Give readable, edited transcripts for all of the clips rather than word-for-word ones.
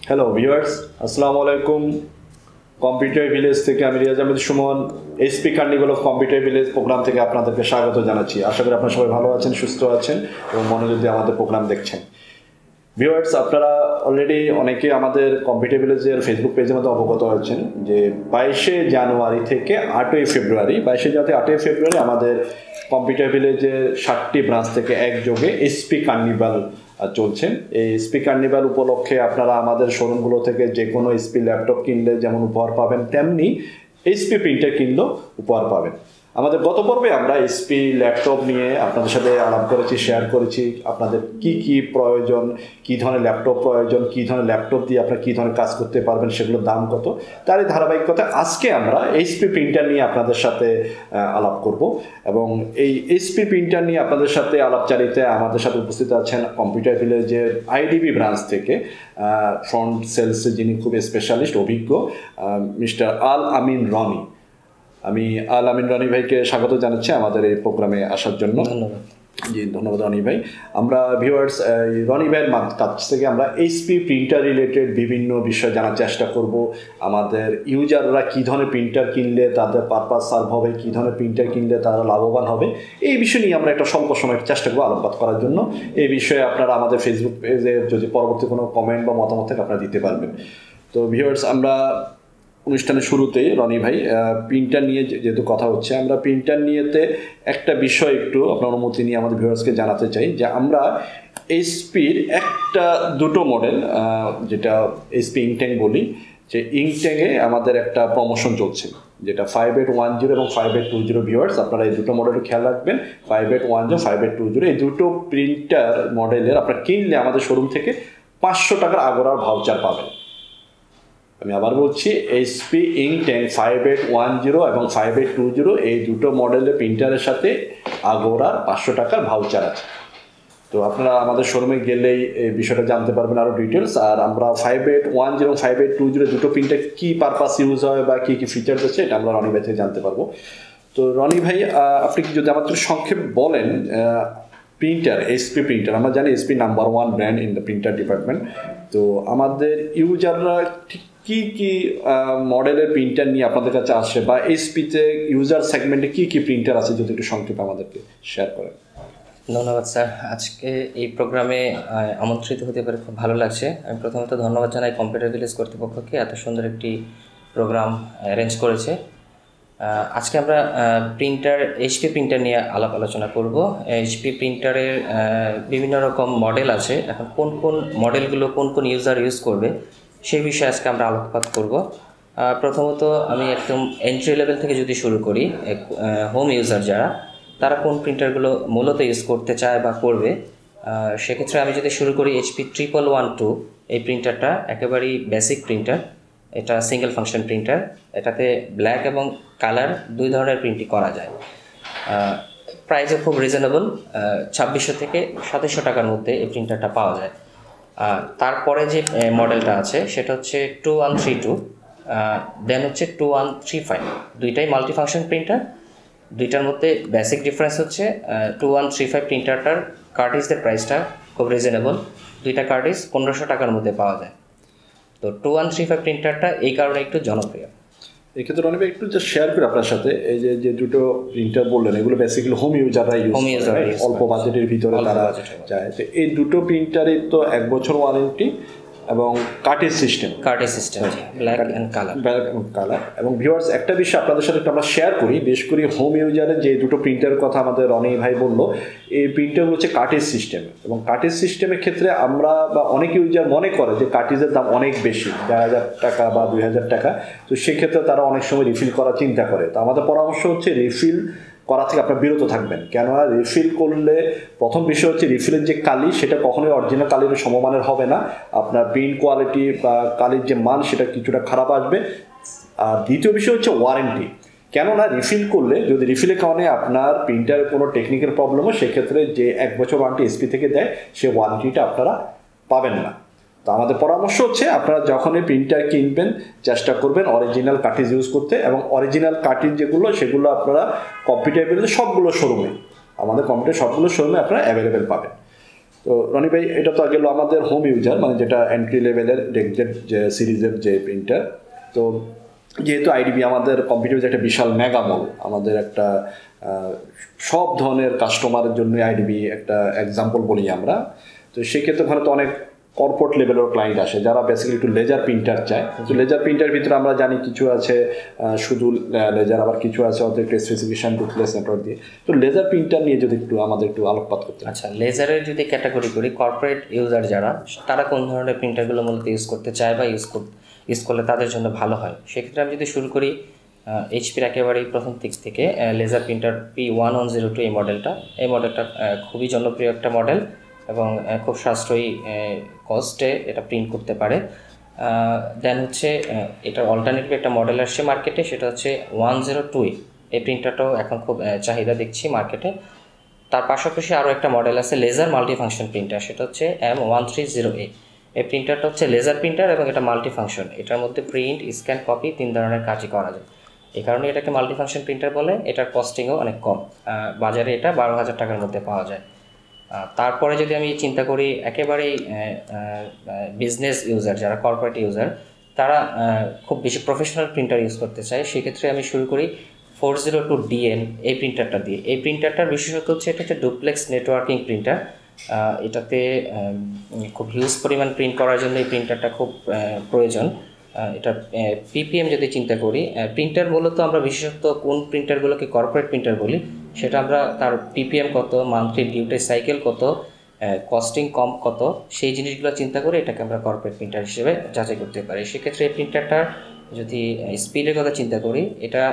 Hello viewers, আসসালামু আলাইকুম। Computer village থেকে আমি Riaz Ahmed Sumon HP carnival of computer village program থেকে আপনাদেরকে স্বাগত জানাচ্ছি। আশা করি আপনারা সবাই ভালো আছেন, সুস্থ আছেন এবং মনোযোগ দিয়ে আমাদের প্রোগ্রাম দেখছেন। ভিউয়ার্স, আপনারা অলরেডি অনেকে আমাদের কম্পিউটার ভিলেজের ফেসবুক পেজের মধ্যে অবগত হয়েছেন যে 22শে জানুয়ারি থেকে 8ই ফেব্রুয়ারি 22শে জানুয়ারি 8ই ফেব্রুয়ারি আমাদের কম্পিউটার ভিলেজের 7টি ব্রাঞ্চ থেকে একযোগে এইচপি কার্নিভাল চলছে। এই এইচপি কার্নিভাল উপলক্ষে আপনারা আমাদের শোরুমগুলো থেকে যে কোনো এইচপি ল্যাপটপ কিনলে যেমন উপহার পাবেন, তেমনি এইচপি প্রিন্টার কিনলেও উপহার পাবেন। আমাদের গত পর্বে আমরা এইচপি ল্যাপটপ নিয়ে আপনাদের সাথে আলাপ করেছি, শেয়ার করেছি আপনাদের কি কি প্রয়োজন, কি ধরনের ল্যাপটপ প্রয়োজন, কি ধরনের ল্যাপটপ দিয়ে আপনারা কী ধরনের কাজ করতে পারবেন, সেগুলোর দাম কত। তারই ধারাবাহিকতায় আজকে আমরা এইচপি প্রিন্টার নিয়ে আপনাদের সাথে আলাপ করব এবং এই এইচপি প্রিন্টার নিয়ে আপনাদের সাথে আলাপচারিতায় আমাদের সাথে উপস্থিত আছেন কম্পিউটার ভিলেজের আইডিবি ব্রাঞ্চ থেকে ফ্রন্ট সেলসে যিনি খুব স্পেশালিস্ট অভিজ্ঞ মিস্টার আল আমিন রনি। আমি আল আমিন রনি ভাইকে স্বাগত জানাচ্ছি আমাদের এই প্রোগ্রামে আসার জন্য। ধন্যবাদ। জি ধন্যবাদ রনি ভাই। আমরা ভিউয়ার্স রনি ভাইয়ের কাছ থেকে আমরা এইচপি প্রিন্টার রিলেটেড বিভিন্ন বিষয় জানার চেষ্টা করব। আমাদের ইউজাররা কী ধরনের প্রিন্টার কিনলে তাদের পারপাস সার্ভ হবে, কী ধরনের প্রিন্টার কিনলে তারা লাভবান হবে, এই বিষয় নিয়ে আমরা একটা স্বল্প সময় চেষ্টা করবো আলোকপাত করার জন্য। এই বিষয়ে আপনারা আমাদের ফেসবুক পেজে যদি পরবর্তী কোনো কমেন্ট বা মতামত থাকে আপনারা দিতে পারবেন। তো ভিউয়ার্স, আমরা অনুষ্ঠানের শুরুতেই রনি ভাই প্রিন্টার নিয়ে যেহেতু কথা হচ্ছে, আমরা প্রিন্টার নিয়েতে একটা বিষয় একটু আপনার অনুমতি নিয়ে আমাদের ভিউয়ার্সকে জানাতে চাই যে আমরা এইচপির দুটো মডেল, যেটা এইচপি ইংট্যাঙ্ক বলি, যে ইংট্যাঙ্কে আমাদের একটা প্রমোশন চলছে, যেটা 5810 এবং 5820। ভিউয়ার্স, আপনারা এই দুটো মডেলের খেয়াল রাখবেন। 5810, 5820 এই দুটো প্রিন্টার মডেলের আপনারা কিনলে আমাদের শোরুম থেকে 500 টাকার আগরার ভাউচার পাবেন। আমি আবার বলছি, এইচপি ইংট্যাঙ্ক 5810 এবং 5820 এই দুটো মডেলের প্রিন্টারের সাথে আগরার 500 টাকার ভাউচার আছে। তো আপনারা আমাদের শোরুমে গেলেই এই বিষয়টা জানতে পারবেন আরও ডিটেলস। আর আমরা 5810 এবং 5820 দুটো প্রিন্টার কী পারপাস ইউজ হয় বা কী কী ফিচার্স আছে, এটা আমরা রনি ভাই থেকে জানতে পারবো। তো রনি ভাই, আপনি কি যদি আমাদের সংক্ষেপ বলেন, প্রিন্টার এইচপি প্রিন্টার আমরা জানি HP number 1 brand in the printer department. তো আমাদের ইউজাররা ঠিক কী কী মডেলের প্রিন্টার নিয়ে আপনাদের কাছে আসে, বা এইচপিতে ইউজার সেগমেন্টে কী কী প্রিন্টার আছে, যদি একটু সংক্ষেপে আমাদেরকে শেয়ার করেন। ধন্যবাদ স্যার, আজকে এই প্রোগ্রামে আমন্ত্রিত হতে পারে খুব ভালো লাগছে। আমি প্রথমত ধন্যবাদ জানাই কম্পিউটার ভিলেজ কর্তৃপক্ষকে, এত সুন্দর একটি প্রোগ্রাম অ্যারেঞ্জ করেছে। আজকে আমরা এইচপি প্রিন্টার নিয়ে আলোচনা করব। এইচপি প্রিন্টারের বিভিন্ন রকম মডেল আছে, এখন কোন কোন মডেলগুলো কোন কোন ইউজার ইউজ করবে সেই বিষয়ে আজকে আমরা আলোকপাত করব। প্রথমত আমি একদম এন্ট্রি লেভেল থেকে যদি শুরু করি, হোম ইউজার যারা, তারা কোন প্রিন্টারগুলো মূলত ইউজ করতে চায় বা করবে, সেক্ষেত্রে আমি যদি শুরু করি এইচপি 1112, এই প্রিন্টারটা একেবারেই বেসিক প্রিন্টার। এটা সিঙ্গেল ফাংশন প্রিন্টার, এটাতে ব্ল্যাক এবং কালার দুই ধরনের প্রিন্টই করা যায়। প্রাইসও খুব রিজনেবল, 2600 থেকে 2700 টাকার মধ্যে এই প্রিন্টারটা পাওয়া যায়। তারপরে যে মডেলটা আছে সেটা হচ্ছে 2132, দেন হচ্ছে 2135, দুইটাই মাল্টিফাংশন প্রিন্টার। দুইটার মধ্যে বেসিক ডিফারেন্স হচ্ছে 2135 প্রিন্টারটার কার্টিজের প্রাইসটা খুব রিজনেবল, দুইটা কার্টিজ 1500 টাকার মধ্যে পাওয়া যায়। তো 2135 প্রিন্টারটা এই কারণে একটু জনপ্রিয়। এক্ষেত্রে অনেক একটু যে শেয়ার করি আপনার সাথে, এই যে দুটো প্রিন্টার বললেন, এগুলো বেসিক্যালি হোম ইউজাররা ইউজ করে, অল্প বাজেটের ভিতরে তারা চায়। তো এই দুটো প্রিন্টারে তো 1 বছর ওয়ারেন্টি এবং cartridge system black and colour. এবং ভিউয়ার্স, একটা বিষয় আপনাদের সাথে একটু আমরা শেয়ার করি, বিশেষ করে হোম ইউজারের যে দুটো প্রিন্টারের কথা আমাদের রনি ভাই বললো, এই প্রিন্টারগুলো হচ্ছে কার্টেজ সিস্টেম। এবং কার্টেজ সিস্টেমের ক্ষেত্রে আমরা বা অনেক ইউজার মনে করে যে কার্টেজের দাম অনেক বেশি, 1000 টাকা বা 2000 টাকা। তো সেক্ষেত্রে তারা অনেক সময় রিফিল করার চিন্তা করে। তো আমাদের পরামর্শ হচ্ছে রিফিল করা থেকে আপনার বিরত থাকবেন। কেননা রিফিল করলে প্রথম বিষয় হচ্ছে রিফিলের যে কালি সেটা কখনোই অরিজিনাল কালির সমমানের হবে না, আপনার প্রিন্ট কোয়ালিটি বা কালির যে মান সেটা কিছুটা খারাপ আসবে। আর দ্বিতীয় বিষয় হচ্ছে ওয়ারেন্টি। কেননা রিফিল করলে যদি রিফিলের কারণে আপনার প্রিন্টারের কোনো টেকনিক্যাল প্রবলেম হয়, সেক্ষেত্রে যে 1 বছর ওয়ারেন্টি এসপি থেকে দেয় সে ওয়ারেন্টিটা আপনারা পাবেন না। তো আমাদের পরামর্শ হচ্ছে আপনারা যখনই প্রিন্টার কিনবেন চেষ্টা করবেন অরিজিনাল কার্টিজ ইউজ করতে, এবং অরিজিনাল কার্টিজ যেগুলো সেগুলো আপনারা কম্পিউটার সবগুলো শোরুমে আমাদের কম্পিউটার সবগুলো শোরুমে আপনারা অ্যাভেলেবেল পাবেন। তো রনি ভাই, এটা তো গেল আমাদের হোম ইউজার, মানে যেটা এন্ট্রি লেভেলের ডেকজেট যে সিরিজের যে প্রিন্টার। তো যেহেতু আইডিবি আমাদের কম্পিউটার একটা বিশাল মেগা মল, আমাদের একটা সব ধরনের কাস্টমারের জন্য আইডিবি একটা এক্সাম্পল বলি আমরা। তো সেক্ষেত্রে ওখানে তো অনেক কর্পোরেট লেভেলের ক্লায়েন্ট আসে যারা বেসিক্যালি একটু লেজার প্রিন্টার চায়। তো লেজার প্রিন্টার ভিতরে আমরা জানি কিছু আছে শুধু লেজার, আবার কিছু আছে অত একটু স্পেসিফিকেশন ডুপ্লেক্স নেটওয়ার্ক দিয়ে। তো লেজার প্রিন্টার নিয়ে যদি একটু আমাদের একটু আলোকপাত করতে। আচ্ছা, লেজারের যদি ক্যাটাগরি করি, কর্পোরেট ইউজার যারা, তারা কোন ধরনের প্রিন্টারগুলো মূলত ইউজ করতে চায় বা ইউজ করলে তাদের জন্য ভালো হয়, সেক্ষেত্রে আমি যদি শুরু করি এইচপির একেবারেই প্রথম দিক থেকে, লেজার প্রিন্টার P1102 এই মডেলটা খুবই জনপ্রিয় একটা মডেল এবং খুব সাশ্রয়ী কস্টে এটা প্রিন্ট করতে পারে। দেন হচ্ছে এটার অল্টারনেটিভ একটা মডেল আসছে মার্কেটে, সেটা হচ্ছে 102। এই প্রিন্টারটাও এখন খুব চাহিদা দেখছি মার্কেটে। তার পাশাপাশি আরও একটা মডেল আছে লেজার মাল্টিফাংশন প্রিন্টার, সেটা হচ্ছে M130A। এই প্রিন্টারটা হচ্ছে লেজার প্রিন্টার এবং এটা মাল্টিফাংশন। এটার মধ্যে প্রিন্ট, স্ক্যান, কপি 3 ধরনের কাজই করা যায়। এই কারণে এটাকে মাল্টিফাংশন প্রিন্টার বলে। এটার কস্টিংও অনেক কম, বাজারে এটা 12,000 টাকার মধ্যে পাওয়া যায়। তারপরে যদি আমি চিন্তা করি একেবারেই বিজনেস ইউজার, যারা কর্পোরেট ইউজার, তারা খুব বেশি প্রফেশনাল প্রিন্টার ইউজ করতে চায়, সেক্ষেত্রে আমি শুরু করি 402DN এই প্রিন্টারটা দিয়ে। এই প্রিন্টারটার বিশেষত্ব হচ্ছে এটা হচ্ছে ডুপ্লেক্স নেটওয়ার্কিং প্রিন্টার। এটাতে খুব হিউজ পরিমাণ প্রিন্ট করার জন্য এই প্রিন্টারটা খুব প্রয়োজন। এটা পিপিএম যদি চিন্তা করি, প্রিন্টার মূলত আমরা বিশেষত কোন প্রিন্টারগুলোকে কর্পোরেট প্রিন্টার বলি, সেটা আমরা তার পিপিএম কত, মান্থলি ডিউটি সাইকেল কত, কস্টিং কম কত, সেই জিনিসগুলো চিন্তা করে এটাকে আমরা কর্পোরেট প্রিন্টার হিসেবে যাচাই করতে পারি। সেক্ষেত্রে এই প্রিন্টারটার যদি স্পিডের কথা চিন্তা করি, এটা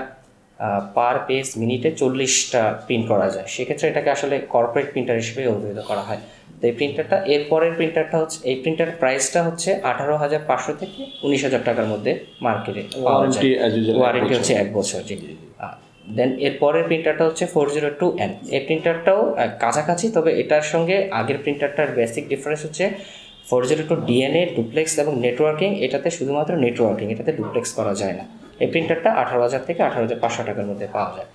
পার পেজ মিনিটে 40টা প্রিন্ট করা যায়। সেক্ষেত্রে এটাকে আসলে কর্পোরেট প্রিন্টার হিসেবে অভিহিত করা হয়। তো এই প্রিন্টারটা, এরপরের প্রিন্টারটা হচ্ছে, এই প্রিন্টার প্রাইসটা হচ্ছে 18,500 থেকে 19,000 টাকার মধ্যে মার্কেটে পাওয়া যায়। ওয়ারেন্টি হচ্ছে 1 বছর। জি। দেন এরপরের প্রিন্টারটা হচ্ছে 402N। এই প্রিন্টারটাও কাছাকাছি, তবে এটার সঙ্গে আগের প্রিন্টারটার বেসিক ডিফারেন্স হচ্ছে 402DN ডুপ্লেক্স এবং নেটওয়ার্কিং। এটাতে শুধুমাত্র নেটওয়ার্কিং, এটাতে ডুপ্লেক্স করা যায় না। এই প্রিন্টারটা 18,000 থেকে 18,500 টাকার মধ্যে পাওয়া যায়।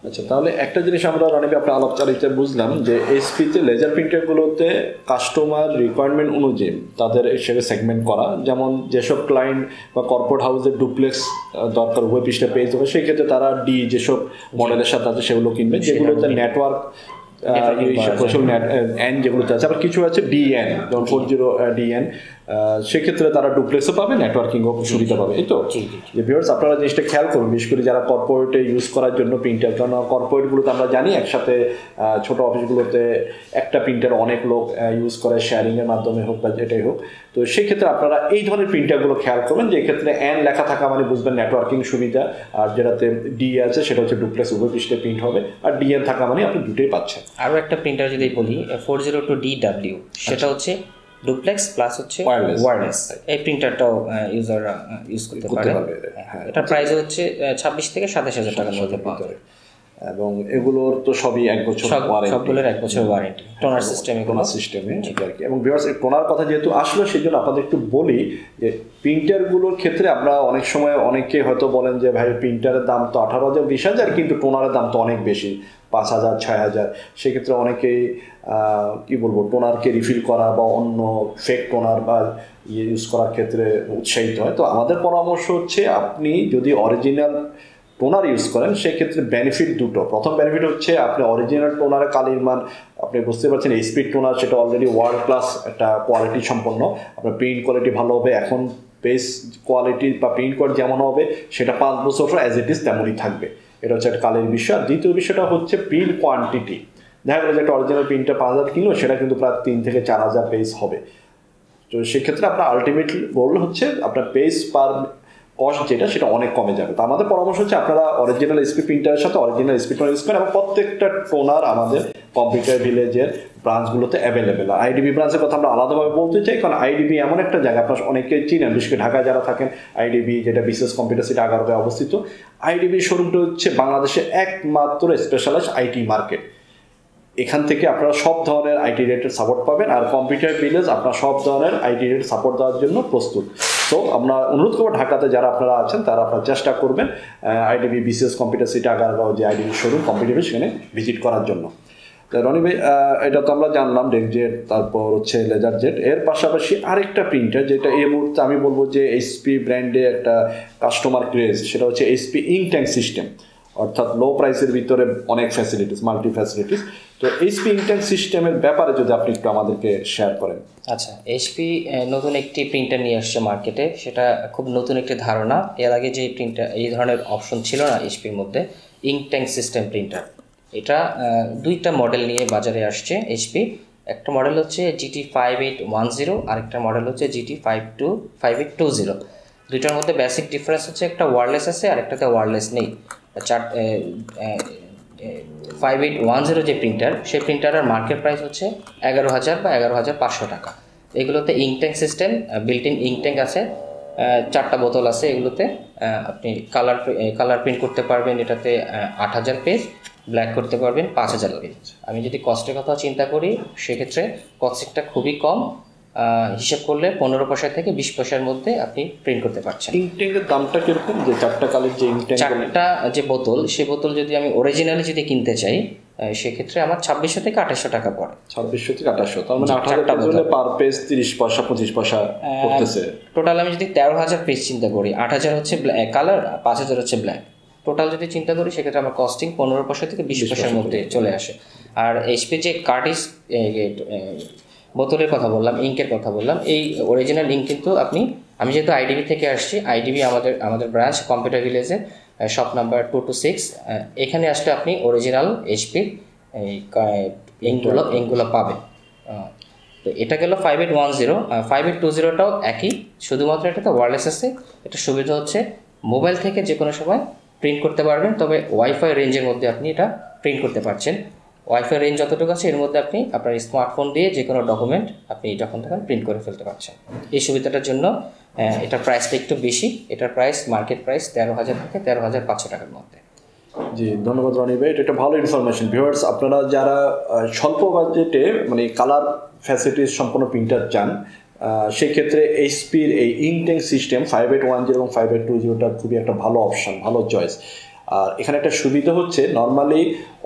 আচ্ছা, তাহলে একটা জিনিস আমরা রনিবে আপনার আলাপচারিতায় বুঝলাম যে এইচপিতে লেজার প্রিন্টারগুলোতে কাস্টমার রিকোয়ারমেন্ট অনুযায়ী তাদের হিসেবে সেগমেন্ট করা, যেমন যেসব ক্লায়েন্ট বা কর্পোরেট হাউসের ডুপ্লেক্স দরকার ওয়েব পৃষ্ঠা পেজ হবে, সেই ক্ষেত্রে তারা যেসব মডেলের সাথে আছে সেগুলো কিনবে। যেগুলোতে নেটওয়ার্ক এন যেগুলোতে আছে, আবার কিছু আছে ডিএন, যেমন 40DN, সেক্ষেত্রে তারা ডুপ্লেক্সও পাবে, নেটওয়ার্কিংও সুবিধা পাবে। এই তো যে ভিউয়ার্স, আপনারা জিনিসটা খেয়াল করুন, বিশেষ করে যারা কর্পোরেটে ইউজ করার জন্য প্রিন্টার, কারণ কর্পোরেটগুলোতে আমরা জানি একসাথে ছোট অফিসগুলোতে একটা প্রিন্টার অনেক লোক ইউজ করে, শেয়ারিংয়ের মাধ্যমে হোক বা যেটাই হোক। তো সেক্ষেত্রে আপনারা এই ধরনের প্রিন্টারগুলো খেয়াল করবেন, যে এক্ষেত্রে এন লেখা থাকা মানে বুঝবেন নেটওয়ার্কিং সুবিধা, আর যেটাতে ডি আছে সেটা হচ্ছে ডুপ্লেক্স উভয় পৃষ্ঠে প্রিন্ট হবে, আর ডিএন থাকা মানে আপনি দুটোই পাচ্ছেন। আরও একটা প্রিন্টার যদি বলি 402DW, সেটা হচ্ছে ডুপ্লেক্স প্লাস হচ্ছে ওয়্যারলেস। এই প্রিন্টারটাও ইউজাররা ইউজ করতে পারে। এটার প্রাইস হচ্ছে 26 থেকে 27,000 টাকার মধ্যে পাওয়া যায়। এবং এগুলোর তো সবই 1 বছর ওয়ারেন্টি, সবগুলোর 1 বছর ওয়ারেন্টি টোনার সিস্টেমে আর কি। এবং ভিউয়ার্স, এই টোনার কথা যেহেতু আসলো, সেই জন্য আপনাদের একটু বলি যে প্রিন্টারগুলোর ক্ষেত্রে আমরা অনেক সময় অনেকে হয়তো বলেন যে ভাই প্রিন্টারের দাম তো 18,000 20,000, কিন্তু টোনারের দাম তো অনেক বেশি, 5,000 6,000। সেক্ষেত্রে অনেকেই কী বলবো, টোনারকে রিফিল করা বা অন্য ফেক টোনার বা ইউজ করার ক্ষেত্রে উৎসাহিত হয়। তো আমাদের পরামর্শ হচ্ছে, আপনি যদি অরিজিনাল টোনার ইউজ করেন, সেক্ষেত্রে বেনিফিট দুটো। প্রথম বেনিফিট হচ্ছে, আপনি অরিজিনাল টোনারের কালির মান আপনি বুঝতে পারছেন, এইচপি টোনার সেটা অলরেডি ওয়ার্ল্ড ক্লাস একটা কোয়ালিটি সম্পন্ন, আপনার প্রিন্ট কোয়ালিটি ভালো হবে। এখন পেজ কোয়ালিটি বা প্রিন্ট কোয়ালিটি যেমন হবে, সেটা 5 বছর অ্যাজ ইট ইজ তেমনই থাকবে। এটা হচ্ছে একটা কালের বিষয়। আর দ্বিতীয় বিষয়টা হচ্ছে প্রিন্ট কোয়ান্টিটি। দেখা গেলো যে একটা অরিজিনাল প্রিন্টটা 5,000 কিনলো, সেটা কিন্তু প্রায় 3 থেকে 4,000 পেজ হবে। তো সেক্ষেত্রে আপনার আলটিমেটলি গোল হচ্ছে আপনার পেজ পার কস্ট যেটা, সেটা অনেক কমে যাবে। তো আমাদের পরামর্শ হচ্ছে, আপনারা অরিজিনাল এসপি প্রিন্টারের সাথে অরিজিনাল এসপি টোনার ইউজ করেন, এবং প্রত্যেকটা টোনার আমাদের কম্পিউটার ভিলেজের ব্রাঞ্চগুলোতে অ্যাভেলেবেল। আইডিবি ব্রাঞ্চের কথা আমরা আলাদাভাবে বলতে চাই, কারণ আইডিবি এমন একটা জায়গা, আপনার অনেকে চিনেন, বিশেষ করে ঢাকায় যারা থাকেন, আইডিবি যেটা বিশেষ কম্পিউটার সিটি 11 অবস্থিত। আইডিবি শোরুমটা হচ্ছে বাংলাদেশের একমাত্র স্পেশালাইজড আইটি মার্কেট। এখান থেকে আপনারা সব ধরনের আইটি রিলেটেড সাপোর্ট পাবেন, আর কম্পিউটার ভিলেজ আপনার সব ধরনের আইটি রিলেটেড সাপোর্ট দেওয়ার জন্য প্রস্তুত। তো আমরা অনুরোধ করবো, ঢাকাতে যারা আপনারা আছেন তারা আপনারা চেষ্টা করবেন আইডিবি বিসিএস কম্পিউটার সিটি 11 যে আইডিবি শোরুম কম্পিউটার, সেখানে ভিজিট করার জন্য। তো রনি ভাই, এটা তো আমরা জানলাম ডেকজেট, তারপর হচ্ছে লেজার জেট। এর পাশাপাশি আরেকটা প্রিন্টার যেটা এই মুহূর্তে আমি বলবো যে এইচপি ব্র্যান্ডে একটা কাস্টমার ক্রেজ, সেটা হচ্ছে এইচপি ইঙ্ক ট্যাঙ্ক সিস্টেম। অর্থাৎ লো প্রাইসের ভিতরে অনেক ফ্যাসিলিটিস, মাল্টি ফ্যাসিলিটিস। তো এইচপি ইঙ্ক ট্যাঙ্ক সিস্টেমের ব্যাপারে যদি আপনি একটু আমাদেরকে শেয়ার করেন। আচ্ছা, এইচপি নতুন একটি প্রিন্টার নিয়ে আসছে মার্কেটে, সেটা খুব নতুন একটি ধারণা। এর আগে যে প্রিন্টার, এই ধরনের অপশন ছিল না এইচপির মধ্যে, ইঙ্ক ট্যাঙ্ক সিস্টেম প্রিন্টার। এটা দুইটা মডেল নিয়ে বাজারে আসছে এইচপি। একটা মডেল হচ্ছে GT5810, আরেকটা মডেল হচ্ছে GT5820। দুইটার মধ্যে বেসিক ডিফারেন্স হচ্ছে একটা ওয়্যারলেস আছে আর একটাতে ওয়্যারলেস নেই। 5810 যে প্রিন্টার, সেই প্রিন্টারের মার্কেট প্রাইস হচ্ছে 11,000 বা 11,500 টাকা। এগুলোতে ink tank system, built in ink tank আছে, 4টা বোতল আছে এগুলোতে। আপনি কালার প্রিন্ট করতে পারবেন এটাতে 8,000 পেজ, ব্ল্যাক করতে পারবেন 5,000 পেজ। আমি যদি কস্টের কথা চিন্তা করি, সেক্ষেত্রে কস্টিংটা খুবই কম। হিসাব করলে 15 পয়সা থেকে 20 পয়সার মধ্যে আপনি প্রিন্ট করতে পারছেন। ইঙ্ক ট্যাঙ্কের দামটা কিরকম? যে 4টা কালের যে ইঙ্ক ট্যাঙ্ক, 4টা যে বোতল, সেই বোতল যদি আমি অরিজিনালি যদি কিনতে চাই, সেক্ষেত্রে আমার 2600 থেকে 2800 টাকা পড়ে। 2600 থেকে 2800, তার মানে 8,000 হলে পার পেজ 30 পয়সা 25 পয়সা পড়তেছে। টোটাল আমি যদি 13,000 পেজ চিন্তা করি, 8,000 হচ্ছে কালার, 5,000 হচ্ছে ব্ল্যাক। টোটাল যদি চিন্তা করি, সেক্ষেত্রে আমার কস্টিং 15 পয়সা থেকে 20 পয়সার মধ্যে চলে আসে। আর এইচপি যে কার্টিস বোতলের কথা বললাম, ইঙ্কের কথা বললাম, এই অরিজিনাল ইঙ্ক কিন্তু আমি যেহেতু আইডিবি থেকে আসছি, আইডিবি আমাদের ব্রাঞ্চ কম্পিউটার ভিলেজে, শপ নাম্বার 226। এখানে আসলে আপনি অরিজিনাল এইচপির এই ইঙ্কগুলো পাবেন। তো এটা গেল 5810। 5820টাও একই, শুধুমাত্র এটাতে ওয়্যারলেস আছে। এটা সুবিধা হচ্ছে মোবাইল থেকে যে কোনো সময় প্রিন্ট করতে পারবেন, তবে ওয়াইফাই রেঞ্জের মধ্যে আপনি এটা প্রিন্ট করতে পারছেন। ওয়াইফাই রেঞ্জ যতটুকু আছে, এর মধ্যে আপনি আপনার স্মার্টফোন দিয়ে যে কোনো ডকুমেন্ট আপনি যখন তখন প্রিন্ট করে ফেলতে পারছেন। এই সুবিধাটার জন্য এটার প্রাইসটা একটু বেশি। এটার প্রাইস, মার্কেট প্রাইস 13,000 থেকে 13,500 টাকার মধ্যে। জি, ধন্যবাদ রনি ভাই, এটা একটা ভালো ইনফরমেশন। ভিউয়ার্স, আপনারা যারা স্বল্প বাজেটে মানে কালার ফ্যাসিলিটিস সম্পন্ন প্রিন্টার চান, সেক্ষেত্রে এইচপির এই ইঙ্ক ট্যাঙ্ক সিস্টেম 5810 এবং 5820টা খুবই একটা ভালো অপশান, ভালো চয়েস। আর এখানে একটা সুবিধা হচ্ছে, নর্মালি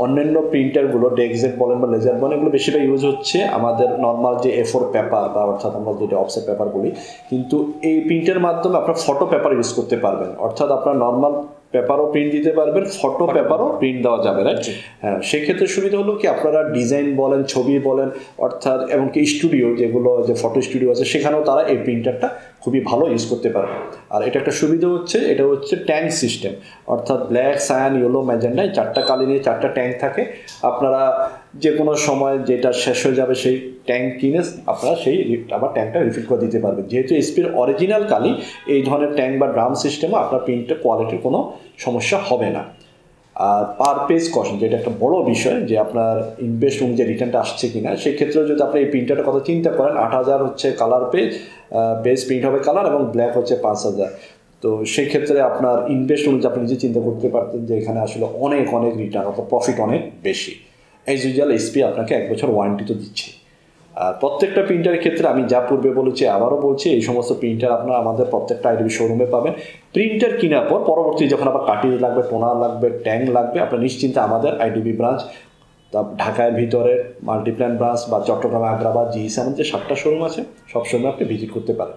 অন্যান্য প্রিন্টারগুলো ডেকজেট বলেন বা লেজার বলেন, এগুলো বেশিরভাগ ইউজ হচ্ছে আমাদের নর্মাল যে A4 পেপার, বা অর্থাৎ আমরা যেটা অফসেট পেপার বলি। কিন্তু এই প্রিন্টের মাধ্যমে আপনার ফটো পেপার ইউজ করতে পারবেন, অর্থাৎ আপনার নর্মাল পেপারও প্রিন্ট দিতে পারবেন, ফটো পেপারও প্রিন্ট দেওয়া যাবে, রাইট? হ্যাঁ, সেক্ষেত্রে সুবিধা হলো কি, আপনারা ডিজাইন বলেন, ছবি বলেন, অর্থাৎ এমনকি স্টুডিও, যেগুলো যে ফটো স্টুডিও আছে, সেখানেও তারা এই প্রিন্টারটা খুবই ভালো ইউজ করতে পারবে। আর এটা একটা সুবিধা হচ্ছে, এটা হচ্ছে ট্যাঙ্ক সিস্টেম, অর্থাৎ ব্ল্যাক, সায়ান, ইয়েলো, ম্যাজেন্ডায় 4টা কালি নিয়ে 4টা ট্যাঙ্ক থাকে। আপনারা যে কোনো সময় যেটা শেষ হয়ে যাবে, সেই ট্যাঙ্ক কিনে আপনারা সেই আবার ট্যাঙ্কটা রিফিল করে দিতে পারবেন। যেহেতু এইচপির অরিজিনাল কালি, এই ধরনের ট্যাঙ্ক বা ড্রাম সিস্টেমে আপনার প্রিন্টের কোয়ালিটির কোনো সমস্যা হবে না। আর পার পেজ কস্ট, যেটা একটা বড় বিষয়, যে আপনার ইনভেস্ট অনুযায়ী রিটার্নটা আসছে কিনা। সেক্ষেত্রে যদি আপনি এই প্রিন্টারটার কথা চিন্তা করেন, 8,000 হচ্ছে কালার পেজ প্রিন্ট হবে কালার, এবং ব্ল্যাক হচ্ছে 5,000। তো সেক্ষেত্রে আপনার ইনভেস্ট অনুযায়ী আপনি নিজে চিন্তা করতে পারতেন যে এখানে আসলে অনেক রিটার্ন, অর্থাৎ প্রফিট অনেক বেশি। এজ ইউজুয়াল এইচপি আপনাকে 1 বছর ওয়ারেন্টি তো দিচ্ছে। আর প্রত্যেকটা প্রিন্টারের ক্ষেত্রে আমি যা পূর্বে বলেছি, আবারও বলছি, এই সমস্ত প্রিন্টার আপনারা আমাদের প্রত্যেকটা আইডিবি শোরুমে পাবেন। প্রিন্টার কেনার পর পরবর্তী যখন আবার কাটিজ লাগবে, টোনার লাগবে, ট্যাঙ্ক লাগবে, আপনার নিশ্চিন্তে আমাদের আইডিবি ব্রাঞ্চ, ঢাকার ভিতরে মাল্টিপ্ল্যান ব্রাঞ্চ, বা চট্টগ্রাম, আগ্রাবাদ, জিএসএম যে 7টা শোরুম আছে, সব শোরুমে আপনি ভিজিট করতে পারেন।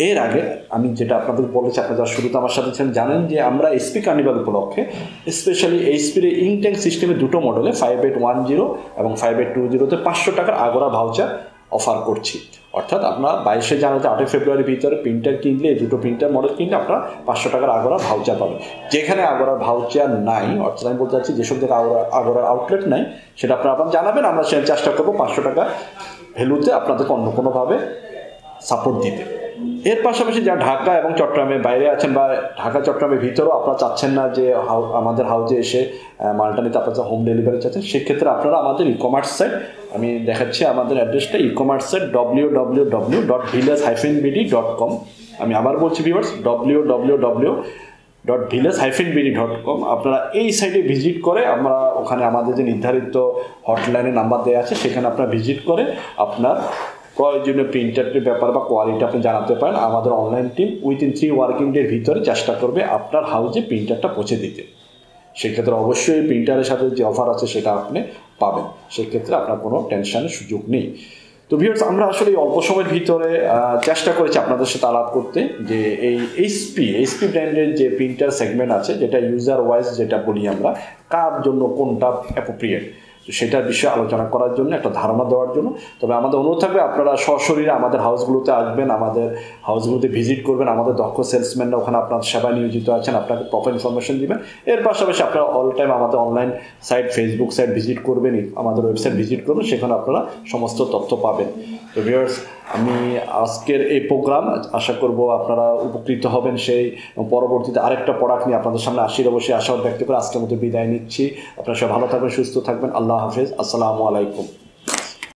এর আগে আমি যেটা আপনাদের বলেছি, আপনারা যারা শুরুতে আমার সাথে ছিলেন জানেন যে আমরা এইচপি কার্নিভাল উপলক্ষে স্পেশালি এইচপির ইঙ্ক ট্যাঙ্ক সিস্টেমের 2টো মডেলে 5810 এবং 5820-তে 500 টাকার আগরা ভাউচার অফার করছি। অর্থাৎ আপনার 22 জানুয়ারি 8 ফেব্রুয়ারির ভিতরে প্রিন্টার কিনলে, এই 2টো প্রিন্টার মডেল কিনলে আপনারা 500 টাকার আগরা ভাউচার পাবেন। যেখানে আগরার ভাউচার নাই, অর্থাৎ আমি বলতে চাচ্ছি যেসব জায়গায় আগরার আউটলেট নাই, সেটা আপনারা জানাবেন, আমরা সে চেষ্টা করবো 500 টাকা ভ্যালুতে আপনাদেরকে অন্য কোনোভাবে সাপোর্ট দিতে। এর পাশাপাশি যারা ঢাকা এবং চট্টগ্রামের বাইরে আছেন, বা ঢাকা চট্টগ্রামের ভিতরেও আপনারা চাচ্ছেন না যে আমাদের হাউজে এসে মালটা নিতে, আপনারা হোম ডেলিভারি চাচ্ছেন, সেক্ষেত্রে আপনারা আমাদের ই-কমার্স সাইট, আমি দেখাচ্ছি আমাদের অ্যাড্রেসটা, ই-কমার্স সাইট www.village-bd.com। আমি আবার বলছি ভিউয়ার্স, www.village-bd.com। আপনারা এই সাইটে ভিজিট করে, আমরা ওখানে আমাদের যে নির্ধারিত হটলাইনের নাম্বার দেওয়া আছে, সেখানে আপনারা ভিজিট করে আপনার প্রয়োজনীয় প্রিন্টারটির ব্যাপার বা কোয়ালিটি আপনি জানাতে পারেন। আমাদের অনলাইন টিম উইথিন 3 ওয়ার্কিং ডের ভিতরে চেষ্টা করবে আপনার হাউজে প্রিন্টারটা পৌঁছে দিতে। সেক্ষেত্রে অবশ্যই প্রিন্টারের সাথে যে অফার আছে সেটা আপনি পাবেন, সেক্ষেত্রে আপনার কোনো টেনশনের সুযোগ নেই। তো ভিউয়ার্স, আমরা আসলে এই অল্প সময়ের ভিতরে চেষ্টা করেছি আপনাদের সাথে আলাপ করতে যে এই এইচপি ব্র্যান্ডের যে প্রিন্টার সেগমেন্ট আছে, যেটা ইউজার ওয়াইজ যেটা বলি আমরা, কার জন্য কোনটা অ্যাপ্রোপ্রিয়েট, সেটার বিষয়ে আলোচনা করার জন্য, একটা ধারণা দেওয়ার জন্য। তবে আমাদের অনুরোধ থাকবে আপনারা সশরীরে আমাদের হাউসগুলোতে আসবেন, আমাদের হাউসগুলোতে ভিজিট করবেন, আমাদের দক্ষ সেলসম্যানরা ওখানে আপনার সেবায় নিয়োজিত আছেন, আপনাকে প্রপার ইনফরমেশন দিবেন। এর পাশাপাশি আপনারা অল টাইম আমাদের online site, Facebook site visit করবেন, আমাদের ওয়েবসাইট ভিজিট করবেন, সেখানে আপনারা সমস্ত তথ্য পাবেন। তো ভিউয়ার্স, আমি আজকের এই প্রোগ্রাম আশা করব আপনারা উপকৃত হবেন। সেই পরবর্তীতে আরেকটা প্রোডাক্ট নিয়ে আপনাদের সামনে অবশ্যই আশা ব্যক্ত করে আজকের মতো বিদায় নিচ্ছি। আপনারা সবাই ভালো থাকবেন, সুস্থ থাকবেন। আল্লাহ হাফেজ, আসসালামু আলাইকুম।